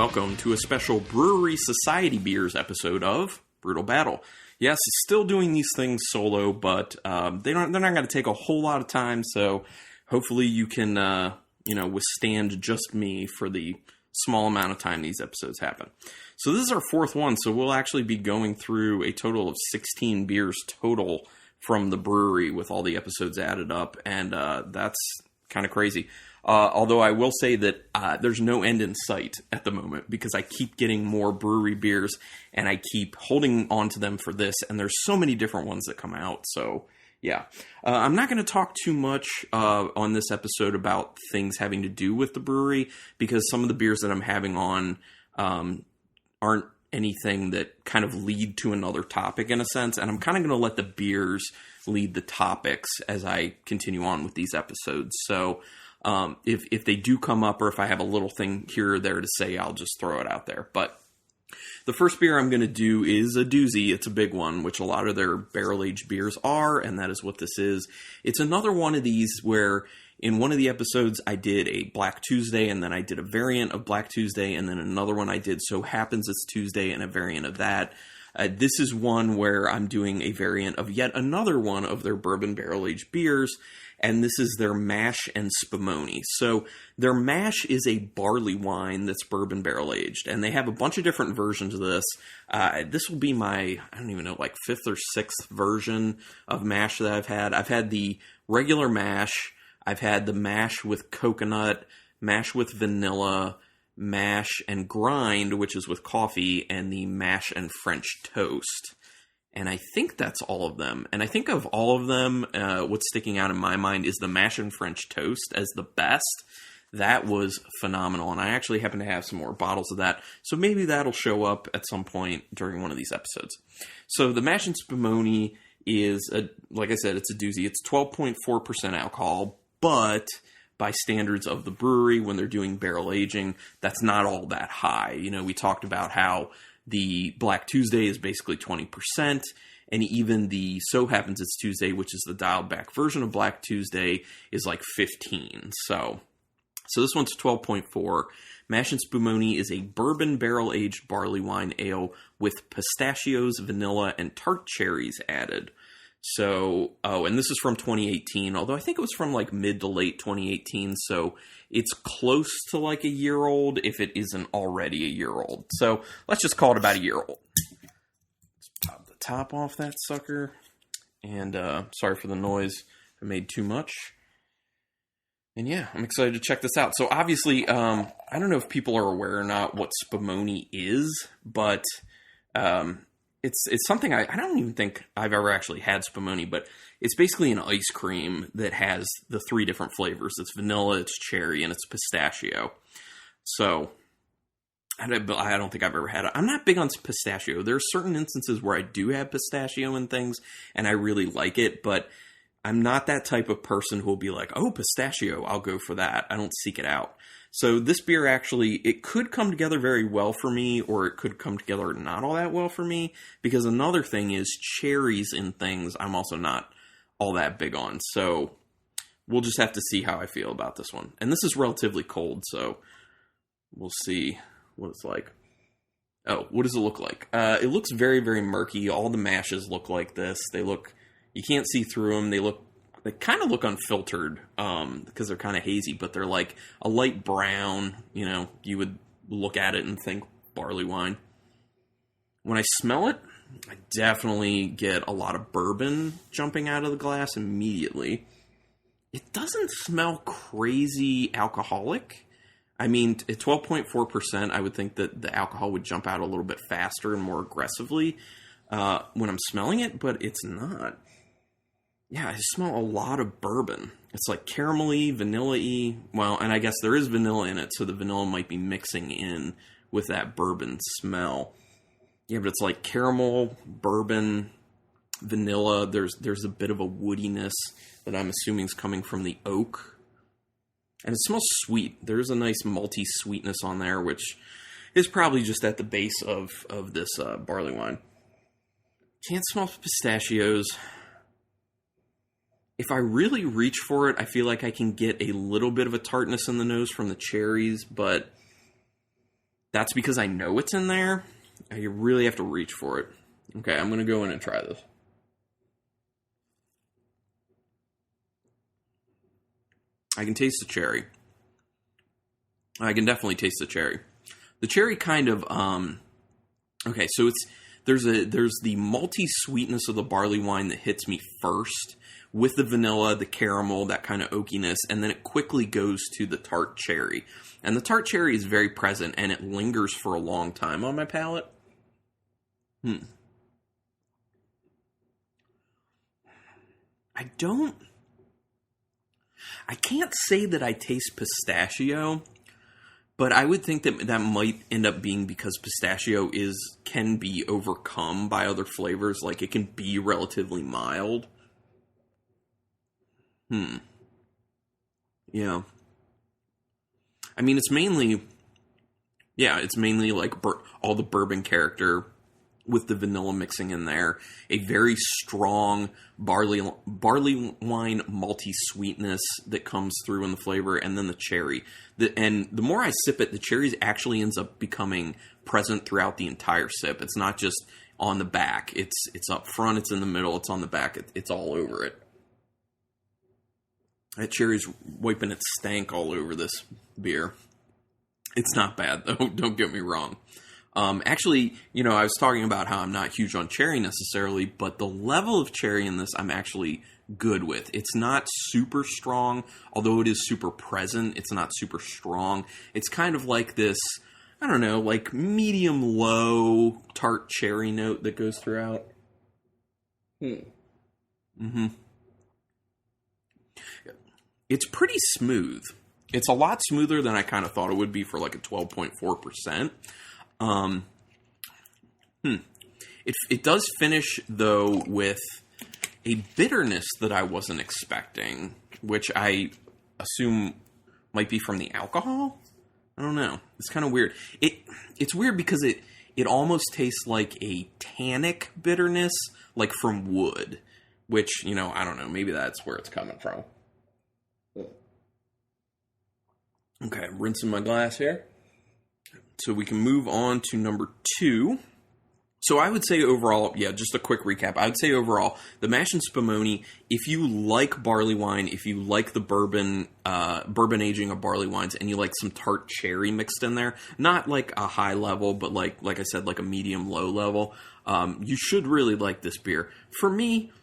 welcome to a special Bruery Society Beers episode of Brutal Battle. Yes, still doing these things solo, but they're not going to take a whole lot of time, so hopefully you can withstand just me for the small amount of time these episodes happen. So this is our fourth one, so we'll actually be going through a total of 16 beers total from the brewery with all the episodes added up, and that's kind of crazy. Although I will say that there's no end in sight at the moment because I keep getting more brewery beers and I keep holding on to them for this, and there's so many different ones that come out. So yeah, I'm not going to talk too much on this episode about things having to do with the brewery because some of the beers that I'm having on aren't anything that kind of lead to another topic in a sense, and I'm kind of going to let the beers lead the topics as I continue on with these episodes. So if they do come up or if I have a little thing here or there to say, I'll just throw it out there. But the first beer I'm going to do is a doozy. It's a big one, which a lot of their barrel-aged beers are, and that is what this is. It's another one of these where in one of the episodes I did a Black Tuesday, and then I did a variant of Black Tuesday, and then another one I did So Happens It's Tuesday and a variant of that. This is one where I'm doing a variant of yet another one of their bourbon barrel-aged beers, and this is their Mash and Spumoni. So their Mash is a barley wine that's bourbon barrel-aged, and they have a bunch of different versions of this. This will be my, I don't even know, like fifth or sixth version of Mash that I've had. I've had the regular Mash, I've had the Mash with coconut, Mash with vanilla, Mash and Grind, which is with coffee, and the Mash and French Toast. And I think that's all of them. And I think of all of them, what's sticking out in my mind is the Mash and French Toast as the best. That was phenomenal. And I actually happen to have some more bottles of that. So maybe that'll show up at some point during one of these episodes. So the Mash and Spumoni is, like I said, it's a doozy. It's 12.4% alcohol, but by standards of the brewery, when they're doing barrel aging, that's not all that high. You know, we talked about how the Black Tuesday is basically 20%, and even the So Happens It's Tuesday, which is the dialed back version of Black Tuesday, is like 15. So this one's 12.4. Mash and Spumoni is a bourbon barrel-aged barley wine ale with pistachios, vanilla, and tart cherries added. So, and this is from 2018, although I think it was from like mid to late 2018, so it's close to like a year old if it isn't already a year old. So let's just call it about a year old. Let's pop the top off that sucker. And sorry for the noise. I made too much. And yeah, I'm excited to check this out. So obviously, I don't know if people are aware or not what Spumoni is, but it's something I don't even think I've ever actually had Spumoni, but it's basically an ice cream that has the three different flavors. It's vanilla, it's cherry, and it's pistachio. So I don't think I've ever had it. I'm not big on pistachio. There are certain instances where I do have pistachio in things, and I really like it, but I'm not that type of person who will be like, oh, pistachio, I'll go for that. I don't seek it out. So this beer actually, it could come together very well for me, or it could come together not all that well for me, because another thing is cherries in things I'm also not all that big on. So we'll just have to see how I feel about this one. And this is relatively cold, so we'll see what it's like. Oh, what does it look like? It looks very, very murky. All the mashes look like this. You can't see through them. They kind of look unfiltered because they're kind of hazy, but they're like a light brown. You know, you would look at it and think barley wine. When I smell it, I definitely get a lot of bourbon jumping out of the glass immediately. It doesn't smell crazy alcoholic. I mean, at 12.4%, I would think that the alcohol would jump out a little bit faster and more aggressively when I'm smelling it, but it's not. Yeah, I smell a lot of bourbon. It's like caramelly, vanilla-y. Well, and I guess there is vanilla in it, so the vanilla might be mixing in with that bourbon smell. Yeah, but it's like caramel, bourbon, vanilla. There's a bit of a woodiness that I'm assuming is coming from the oak. And it smells sweet. There's a nice malty sweetness on there, which is probably just at the base of this barley wine. Can't smell pistachios. If I really reach for it, I feel like I can get a little bit of a tartness in the nose from the cherries, but that's because I know it's in there. You really have to reach for it. Okay, I'm going to go in and try this. I can taste the cherry. I can definitely taste the cherry. The cherry kind of, okay, so there's the malty sweetness of the barley wine that hits me first, with the vanilla, the caramel, that kind of oakiness, and then it quickly goes to the tart cherry. And the tart cherry is very present, and it lingers for a long time on my palate. I can't say that I taste pistachio, but I would think that might end up being because pistachio can be overcome by other flavors. Like, it can be relatively mild. Yeah. I mean, it's mainly like all the bourbon character with the vanilla mixing in there. A very strong barley wine malty sweetness that comes through in the flavor, and then the cherry. And the more I sip it, the cherries actually ends up becoming present throughout the entire sip. It's not just on the back. It's up front, it's in the middle, it's on the back, it's all over it. That cherry's wiping its stank all over this beer. It's not bad, though. Don't get me wrong. Actually, I was talking about how I'm not huge on cherry necessarily, but the level of cherry in this I'm actually good with. It's not super strong, although it is super present. It's not super strong. It's kind of like this, I don't know, like medium-low tart cherry note that goes throughout. It's pretty smooth. It's a lot smoother than I kind of thought it would be for like a 12.4%. It does finish, though, with a bitterness that I wasn't expecting, which I assume might be from the alcohol. I don't know. It's kind of weird. It's weird because it almost tastes like a tannic bitterness, like from wood, which, I don't know. Maybe that's where it's coming from. Okay, I'm rinsing my glass here. So we can move on to number 2. So I would say overall, just a quick recap. I would say overall, the Mash and Spumoni, if you like barley wine, if you like the bourbon aging of barley wines, and you like some tart cherry mixed in there, not like a high level, but like I said, like a medium-low level, you should really like this beer. For me,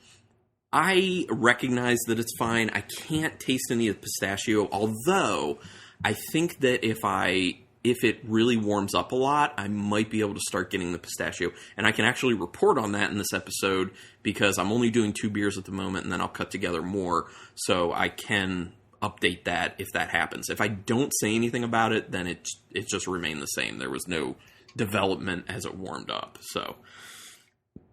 I recognize that it's fine. I can't taste any of the pistachio, although I think that if it really warms up a lot, I might be able to start getting the pistachio. And I can actually report on that in this episode because I'm only doing 2 beers at the moment, and then I'll cut together more. So I can update that if that happens. If I don't say anything about it, then it just remained the same. There was no development as it warmed up. So,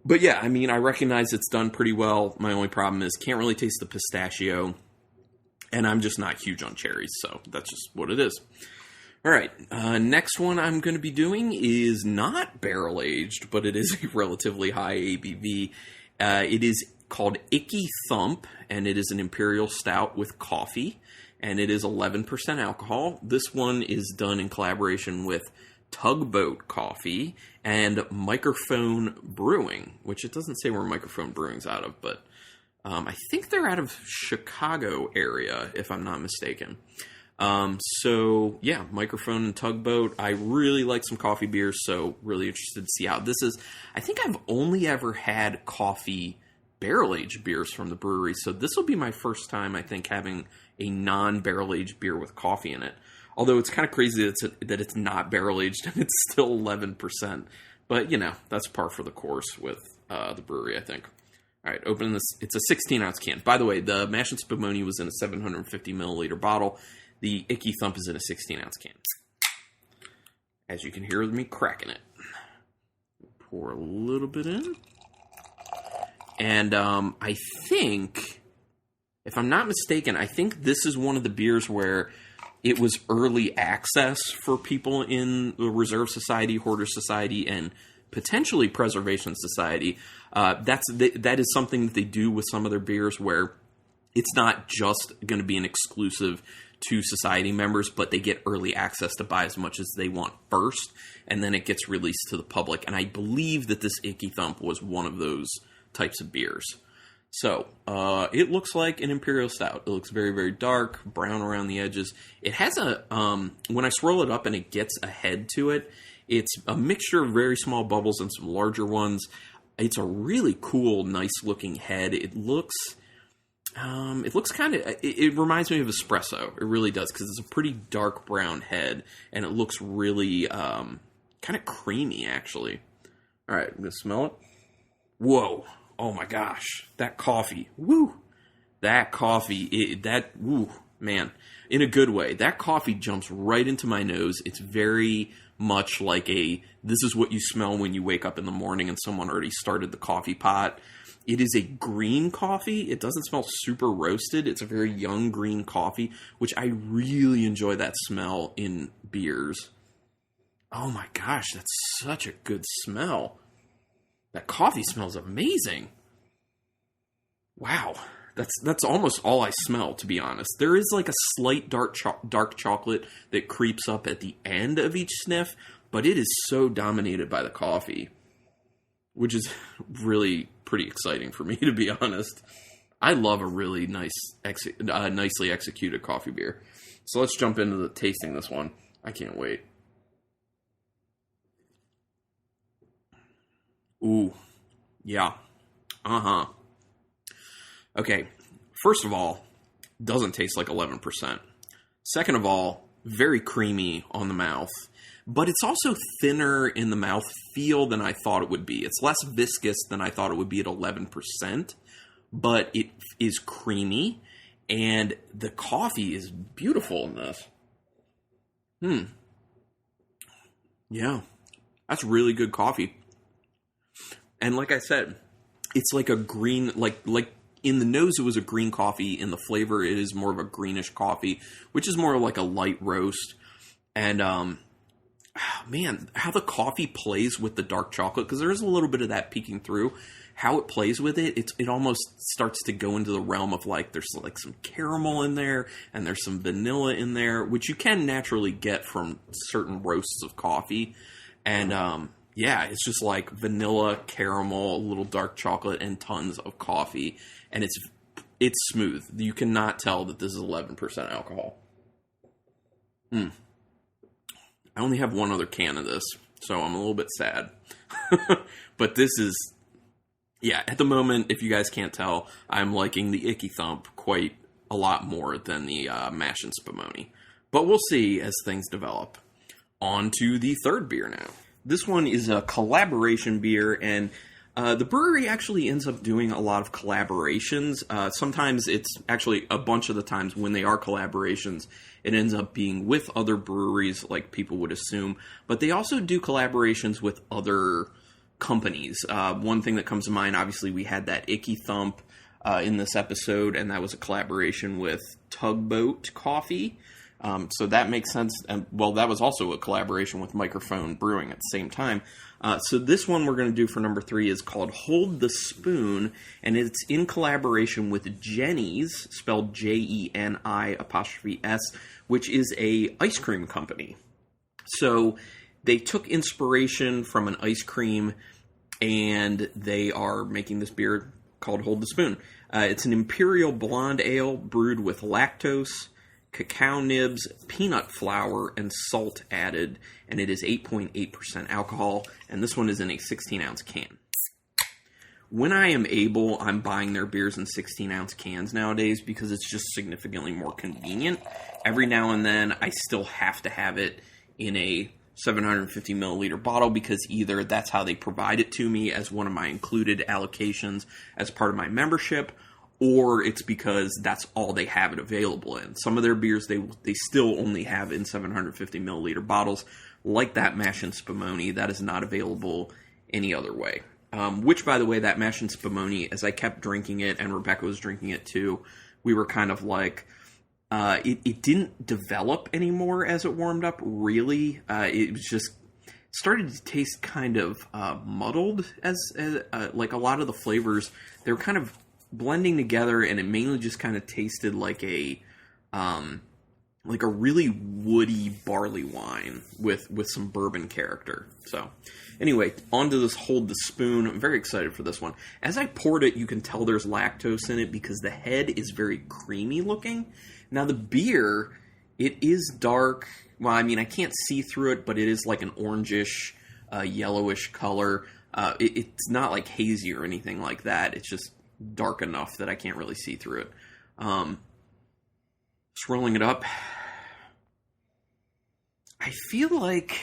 but yeah, I mean, I recognize it's done pretty well. My only problem is can't really taste the pistachio. And I'm just not huge on cherries, so that's just what it is. All right, next one I'm going to be doing is not barrel-aged, but it is a relatively high ABV. It is called Icky Thump, and it is an imperial stout with coffee, and it is 11% alcohol. This one is done in collaboration with Tugboat Coffee and Microphone Brewing, which it doesn't say where Microphone Brewing's out of, but I think they're out of Chicago area, if I'm not mistaken. So yeah, Microphone and Tugboat. I really like some coffee beers, so really interested to see how this is. I think I've only ever had coffee barrel-aged beers from the brewery, so this will be my first time, I think, having a non-barrel-aged beer with coffee in it. Although it's kind of crazy that it's not barrel-aged and it's still 11%. But, that's par for the course with the brewery, I think. All right, opening this. It's a 16-ounce can. By the way, the Mash and Spumoni was in a 750 milliliter bottle. The Icky Thump is in a 16-ounce can. As you can hear me cracking it. Pour a little bit in. And I think, if I'm not mistaken, I think this is one of the beers where it was early access for people in the Reserve Society, Hoarder Society, and potentially Preservation Society. That is something that they do with some of their beers where it's not just going to be an exclusive to society members, but they get early access to buy as much as they want first, and then it gets released to the public. And I believe that this Icky Thump was one of those types of beers. So, it looks like an imperial stout. It looks very, very dark, brown around the edges. It has a, when I swirl it up and it gets a head to it, it's a mixture of very small bubbles and some larger ones. It's a really cool, nice-looking head. It looks kind of, it reminds me of espresso. It really does, because it's a pretty dark brown head, and it looks really kind of creamy, actually. All right, I'm going to smell it. Whoa. Oh my gosh, that coffee, woo, that coffee, woo, man, in a good way. That coffee jumps right into my nose. It's very much like this is what you smell when you wake up in the morning and someone already started the coffee pot. It is a green coffee. It doesn't smell super roasted. It's a very young green coffee, which I really enjoy that smell in beers. Oh my gosh, that's such a good smell. That coffee smells amazing. Wow. That's almost all I smell, to be honest. There is like a slight dark chocolate that creeps up at the end of each sniff, but it is so dominated by the coffee, which is really pretty exciting for me, to be honest. I love a really nicely executed coffee beer. So let's jump into the tasting this one. I can't wait. Ooh, yeah, Okay, first of all, doesn't taste like 11%. Second of all, very creamy on the mouth, but it's also thinner in the mouth feel than I thought it would be. It's less viscous than I thought it would be at 11%, but it is creamy, and the coffee is beautiful in this. Yeah, that's really good coffee. And like I said, it's like a green, like in the nose it was a green coffee. In the flavor it is more of a greenish coffee, which is more like a light roast. And man, how the coffee plays with the dark chocolate, because there is a little bit of that peeking through. How it plays with it, it almost starts to go into the realm of like there's like some caramel in there and there's some vanilla in there, which you can naturally get from certain roasts of coffee. And yeah, it's just like vanilla, caramel, a little dark chocolate, and tons of coffee. And it's smooth. You cannot tell that this is 11% alcohol. I only have one other can of this, so I'm a little bit sad. But this is, yeah, at the moment, if you guys can't tell, I'm liking the Icky Thump quite a lot more than the Mash and Spumoni. But we'll see as things develop. On to the third beer now. This one is a collaboration beer, and the brewery actually ends up doing a lot of collaborations. Sometimes it's actually a bunch of the times when they are collaborations, it ends up being with other breweries, like people would assume. But they also do collaborations with other companies. One thing that comes to mind, obviously, we had that Icky Thump in this episode, and that was a collaboration with Tugboat Coffee. So that makes sense. And, well, that was also a collaboration with Microphone Brewing at the same time. So this one we're going to do for number 3 is called Hold the Spoon, and it's in collaboration with Jenny's, spelled Jeni''s, which is a ice cream company. So they took inspiration from an ice cream, and they are making this beer called Hold the Spoon. It's an imperial blonde ale brewed with lactose, cacao nibs, peanut flour, and salt added, and it is 8.8% alcohol, and this one is in a 16-ounce can. When I am able, I'm buying their beers in 16-ounce cans nowadays because it's just significantly more convenient. Every now and then, I still have to have it in a 750 milliliter bottle because either that's how they provide it to me as one of my included allocations as part of my membership, or it's because that's all they have it available in. Some of their beers they still only have in 750 milliliter bottles, like that Mash and Spumoni. That is not available any other way. Which, by the way, that Mash and Spumoni, as I kept drinking it, and Rebecca was drinking it too, we were kind of like, it didn't develop anymore as it warmed up, really. It was just started to taste kind of muddled, as like a lot of the flavors, they were kind of blending together, and it mainly just kind of tasted like a like a really woody barley wine with some bourbon character. So anyway, onto this Hold the Spoon. I'm very excited for this one. As I poured it, you can tell there's lactose in it because the head is very creamy looking. Now the beer, it is dark. Well, I mean, I can't see through it, but it is like an orangish, yellowish color. It's not like hazy or anything like that. It's just dark enough that I can't really see through it. Just rolling it up. I feel like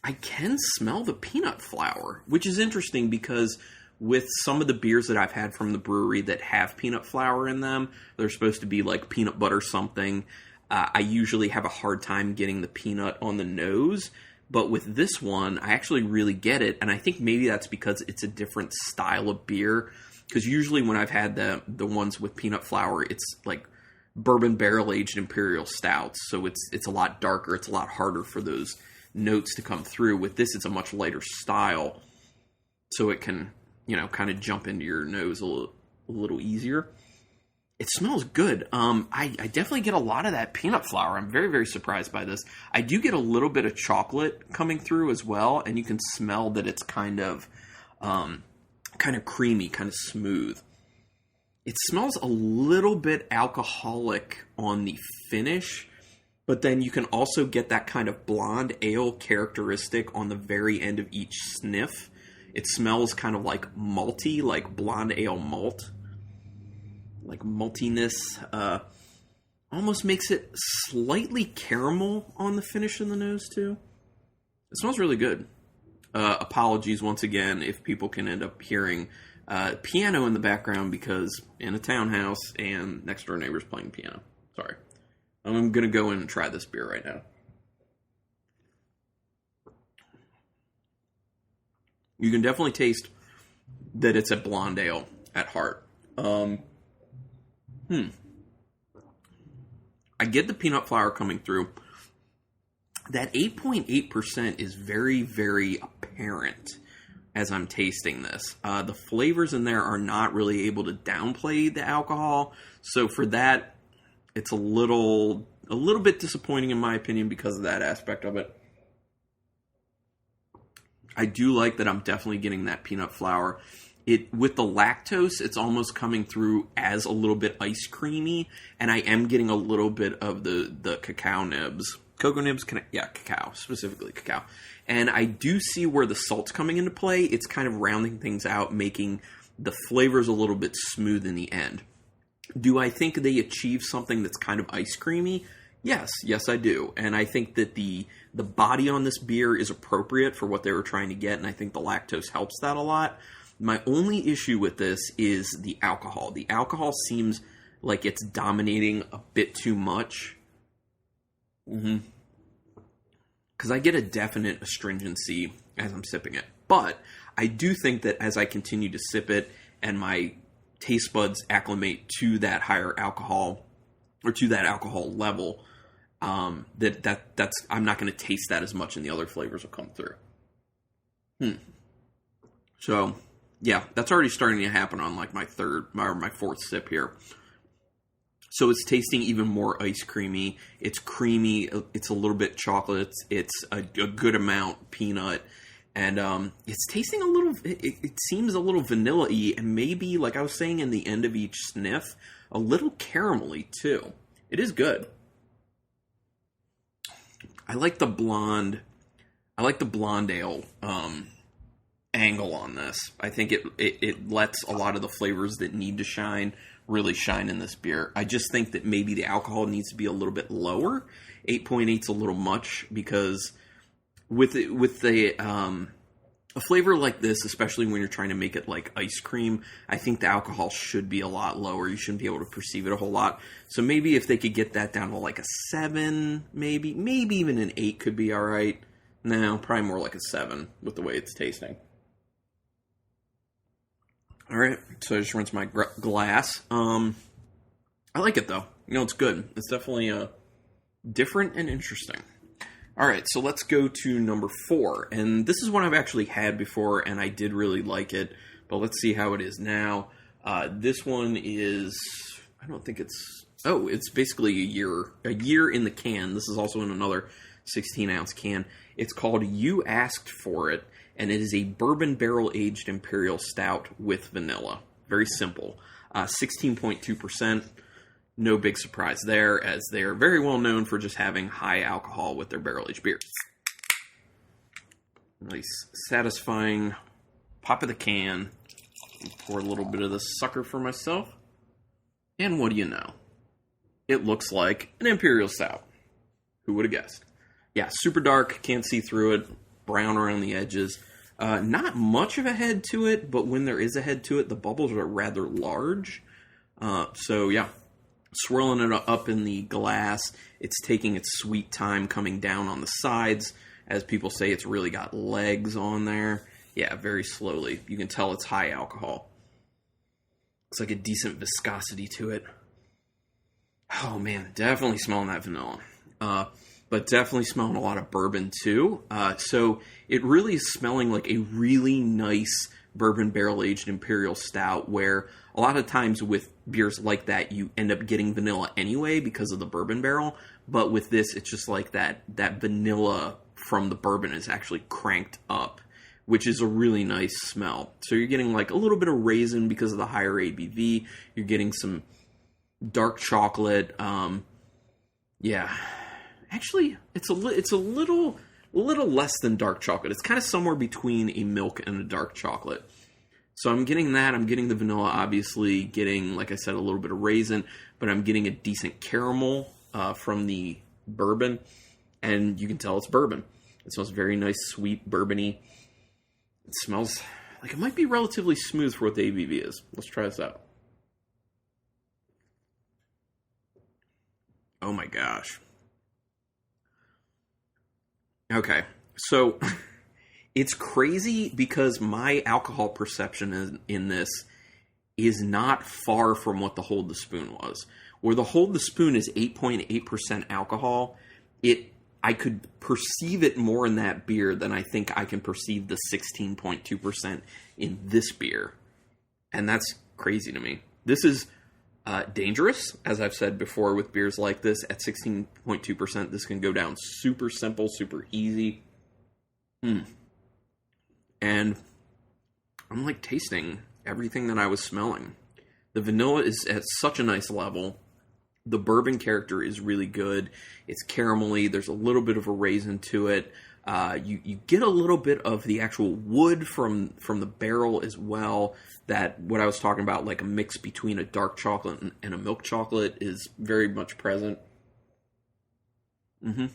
I can smell the peanut flour, which is interesting because with some of the beers that I've had from the brewery that have peanut flour in them, they're supposed to be like peanut butter something. I usually have a hard time getting the peanut on the nose, but with this one, I actually really get it, and I think maybe that's because it's a different style of beer, because usually when I've had the ones with peanut flour, it's like bourbon barrel-aged imperial stouts, so it's a lot darker, it's a lot harder for those notes to come through. With this, it's a much lighter style, so it can, kind of jump into your nose a little easier. It smells good. I definitely get a lot of that peanut flour. I'm very, very surprised by this. I do get a little bit of chocolate coming through as well, and you can smell that it's kind of creamy, kind of smooth. It smells a little bit alcoholic on the finish, but then you can also get that kind of blonde ale characteristic on the very end of each sniff. It smells kind of like malty, like blonde ale malt. Like maltiness, almost makes it slightly caramel on the finish in the nose too. It smells really good. Apologies once again if people can end up hearing piano in the background because in a townhouse and next door neighbors playing piano. Sorry. I'm going to go in and try this beer right now. You can definitely taste that it's a blonde ale at heart. I get the peanut flour coming through. That 8.8% is very, very apparent as I'm tasting this. The flavors in there are not really able to downplay the alcohol. So for that, it's a little bit disappointing in my opinion because of that aspect of it. I do like that I'm definitely getting that peanut flour. With the lactose, it's almost coming through as a little bit ice creamy, and I am getting a little bit of the cacao nibs. Cocoa nibs? Cacao. Specifically cacao. And I do see where the salt's coming into play. It's kind of rounding things out, making the flavors a little bit smooth in the end. Do I think they achieve something that's kind of ice creamy? Yes, I do. And I think that the body on this beer is appropriate for what they were trying to get, and I think the lactose helps that a lot. My only issue with this is the alcohol. The alcohol seems like it's dominating a bit too much. Because I get a definite astringency as I'm sipping it. But I do think that as I continue to sip it and my taste buds acclimate to that higher alcohol or to that alcohol level, that's I'm not going to taste that as much and the other flavors will come through. So yeah, that's already starting to happen on like my fourth sip here. So it's tasting even more ice creamy. It's creamy. It's a little bit chocolate. It's a good amount peanut. And it's tasting a little, it seems a little vanilla-y. And maybe, like I was saying in the end of each sniff, a little caramelly too. It is good. I like the blonde ale angle on this. I think it lets a lot of the flavors that need to shine really shine in this beer. I just think that maybe the alcohol needs to be a little bit lower. 8.8 is a little much because with a flavor like this, especially when you're trying to make it like ice cream, I think the alcohol should be a lot lower. You shouldn't be able to perceive it a whole lot. So maybe if they could get that down to like a 7, maybe even an 8 could be all right. No, probably more like a 7 with the way it's tasting. All right, so I just rinsed my glass. I like it, though. It's good. It's definitely different and interesting. All right, so let's go to number 4. And this is one I've actually had before, and I did really like it. But let's see how it is now. This one is... I don't think it's Oh, it's basically a year in the can. This is also in another 16-ounce can. It's called You Asked For It, and it is a bourbon barrel-aged imperial stout with vanilla. Very simple. 16.2%. No big surprise there, as they are very well known for just having high alcohol with their barrel-aged beers. Nice, satisfying pop of the can. Pour a little bit of this sucker for myself. And what do you know? It looks like an imperial stout. Who would have guessed? Yeah, super dark, can't see through it, brown around the edges. Not much of a head to it, but when there is a head to it, the bubbles are rather large. So yeah, swirling it up in the glass. It's taking its sweet time coming down on the sides. As people say, it's really got legs on there. Yeah, very slowly. You can tell it's high alcohol. Looks like a decent viscosity to it. Oh man, definitely smelling that vanilla. But definitely smelling a lot of bourbon too. So it really is smelling like a really nice bourbon barrel-aged imperial stout, where a lot of times with beers like that, you end up getting vanilla anyway because of the bourbon barrel. But with this, it's just like that vanilla from the bourbon is actually cranked up, which is a really nice smell. So you're getting like a little bit of raisin because of the higher ABV. You're getting some dark chocolate. Yeah, actually, it's a little less than dark chocolate. It's kind of somewhere between a milk and a dark chocolate. So I'm getting that. I'm getting the vanilla, obviously. Getting, like I said, a little bit of raisin, but I'm getting a decent caramel from the bourbon, and you can tell it's bourbon. It smells very nice, sweet, bourbony. It smells like it might be relatively smooth for what the ABV is. Let's try this out. Oh my gosh. Okay, so it's crazy because my alcohol perception in this is not far from what the Hold the Spoon was. Where the Hold the Spoon is 8.8% alcohol, I could perceive it more in that beer than I think I can perceive the 16.2% in this beer. And that's crazy to me. This is dangerous, as I've said before with beers like this. At 16.2%, this can go down super simple, super easy. And I'm like tasting everything that I was smelling. The vanilla is at such a nice level. The bourbon character is really good. It's caramelly. There's a little bit of a raisin to it. You get a little bit of the actual wood from the barrel as well. That what I was talking about, like a mix between a dark chocolate and a milk chocolate, is very much present. This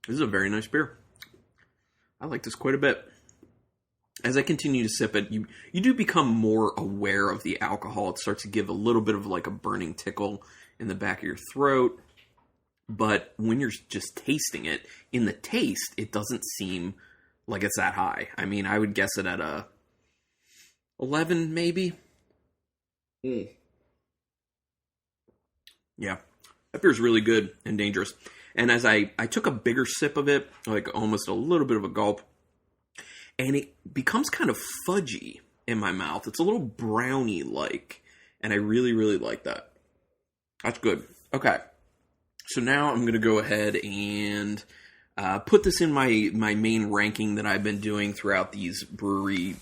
is a very nice beer. I like this quite a bit. As I continue to sip it, you do become more aware of the alcohol. It starts to give a little bit of like a burning tickle in the back of your throat. But when you're just tasting it, in the taste, it doesn't seem like it's that high. I mean, I would guess it at a 11, maybe. Yeah, that beer's really good and dangerous. And as I took a bigger sip of it, like almost a little bit of a gulp, and it becomes kind of fudgy in my mouth. It's a little brownie-like, and I really, really like that. That's good. Okay, so now I'm going to go ahead and put this in my main ranking that I've been doing throughout these Bruery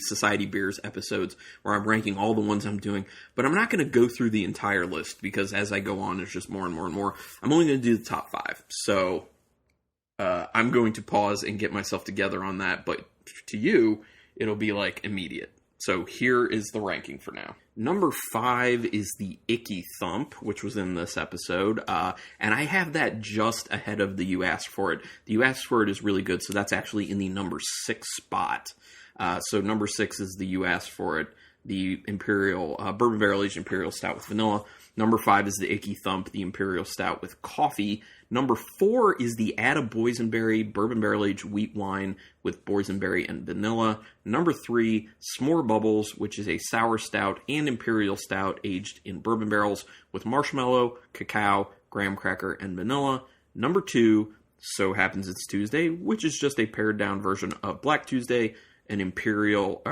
Society beers episodes, where I'm ranking all the ones I'm doing. But I'm not going to go through the entire list, because as I go on, there's just more and more and more. I'm only going to do the top 5. So I'm going to pause and get myself together on that. But to you, it'll be like immediate. So here is the ranking for now. Number 5 is the Icky Thump, which was in this episode. And I have that just ahead of the You Asked For It. The You Asked For It is really good, so that's actually in the number 6 spot. So number 6 is the You Asked For It, the Imperial, Bourbon Barrel Aged Imperial Stout with vanilla. Number 5 is the Icky Thump, the Imperial Stout with coffee. Number 4 is the Atta Boysenberry Bourbon Barrel Aged Wheat Wine with boysenberry and vanilla. Number 3, S'more Bubbles, which is a sour stout and imperial stout aged in bourbon barrels with marshmallow, cacao, graham cracker, and vanilla. Number 2, So Happens It's Tuesday, which is just a pared down version of Black Tuesday, an imperial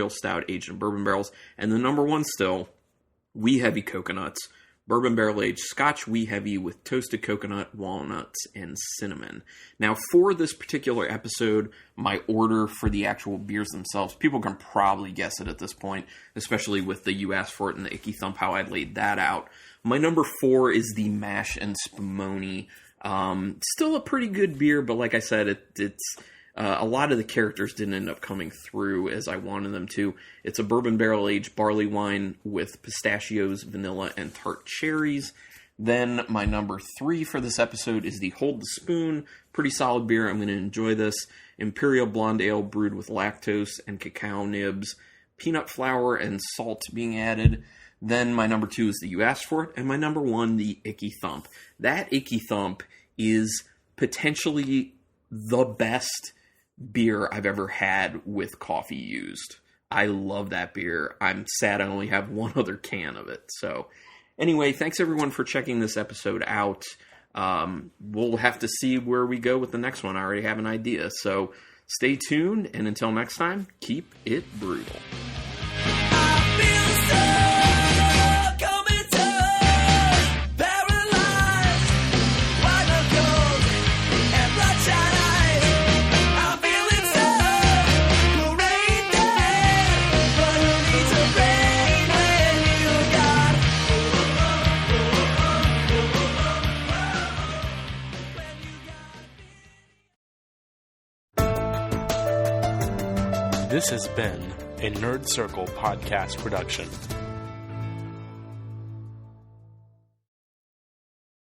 stout aged in bourbon barrels. And the number 1 still wee heavy coconuts, bourbon barrel aged Scotch wee heavy with toasted coconut, walnuts, and cinnamon. Now, for this particular episode, my order for the actual beers themselves, people can probably guess it at this point, especially with the You Asked For It and the Icky Thump, how I laid that out. My number 4 is the Mash and Spumoni. Still a pretty good beer, but like I said, it's a lot of the characters didn't end up coming through as I wanted them to. It's a bourbon barrel-aged barley wine with pistachios, vanilla, and tart cherries. Then my number 3 for this episode is the Hold the Spoon. Pretty solid beer. I'm going to enjoy this. Imperial blonde ale brewed with lactose and cacao nibs. Peanut flour and salt being added. Then my number 2 is the You Asked For It. And my number 1, the Icky Thump. That Icky Thump is potentially the best beer I've ever had with coffee used. I love that beer. I'm sad I only have one other can of it. So anyway, thanks everyone for checking this episode out. We'll have to see where we go with the next one. I already have an idea. So stay tuned, and until next time, keep it brutal. This has been a Nerd Circle podcast production.